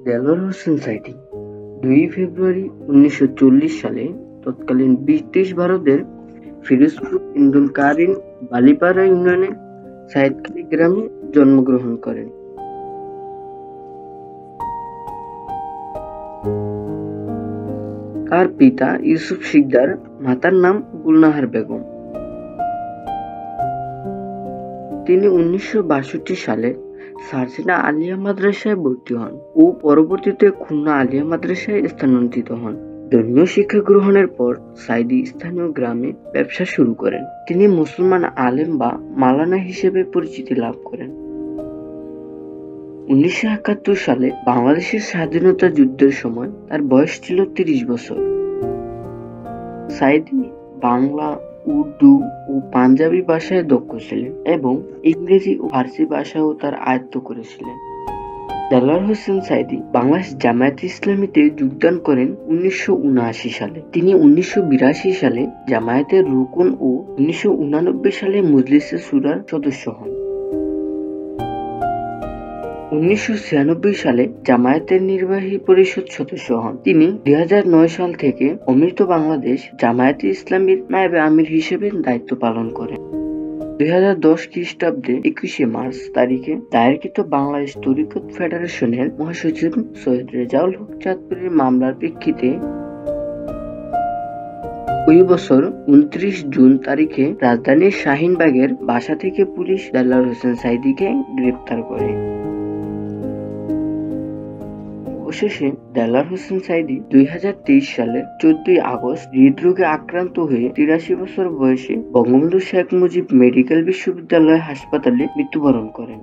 দেলোয়ার হোসেন সাঈদী ২ ফেব্রুয়ারি ১৯৪০ সালে তৎকালীন ব্রিটিশ ভারতের ফিরোজপুর ইন্দুলকারীন বালিপাড়া ইউনিয়নে সাঈদখালী গ্রামে জন্মগ্রহণ করেন। তার পিতা ইউসুফ শিকদার, মাতার নাম গুলনাহার বেগম। তিনি ১৯৬২ সালে সারসিনা আলিয়া মাদ্রাসায় ভর্তি হন ও পরবর্তীতে খুলনা আলিয়া মাদ্রাসায় স্থানান্তরিত হন। ধর্মীয় শিক্ষা গ্রহণের পর সাঈদী স্থানীয় গ্রামে ব্যবসা শুরু করেন। তিনি মুসলমান আলেম বা মাওলানা হিসেবে পরিচিতি লাভ করেন। ১৯৭১ সালে বাংলাদেশের স্বাধীনতা যুদ্ধের সময় তার বয়স ছিল ৩০ বছর। সাঈদী বাংলা, উর্দু ও পাঞ্জাবি ভাষায় দক্ষ ছিলেন এবং ইংরেজি ও ফার্সি ভাষাও তার আয়ত্ত করেছিলেন। দেলোয়ার হোসেন সাঈদী বাংলাদেশ জামায়াতে ইসলামীতে যোগদান করেন ১৯৭৯ সালে। তিনি ১৯৮২ সালে জামায়াতের রুকন ও ১৯৮৯ সালে মজলিসে শুরার সদস্য হন। ১৯৯৬ সালে জামায়াতের নির্বাহী পরিষদ সদস্য হন। তিনি ২০০৯ সাল থেকে অমৃত বাংলাদেশ জামায়াতে ইসলামীর নায়েবে আমির হিসেবে দায়িত্ব পালন করেন। ২০১০ খ্রিস্টাব্দে ২১শে মার্চ তারিখে দায়েরকৃত বাংলাদেশ তরিকত ফেডারেশনের মহাসচিব সৈয়দ রেজাউল হক চাঁদপুরের মামলার প্রেক্ষিতে ওই বছর ২৯ জুন তারিখে রাজধানীর শাহিনবাগের বাসা থেকে পুলিশ দেলোয়ার হোসেন সাঈদীকে গ্রেপ্তার করে। অবশেষে দেলোয়ার হোসেন সাঈদী ২০২৩ সালের ১৪ আগস্ট হৃদরোগে আক্রান্ত হয়ে ৮৩ বছর বয়সে বঙ্গবন্ধু শেখ মুজিব মেডিকেল বিশ্ববিদ্যালয় হাসপাতালে মৃত্যুবরণ করেন।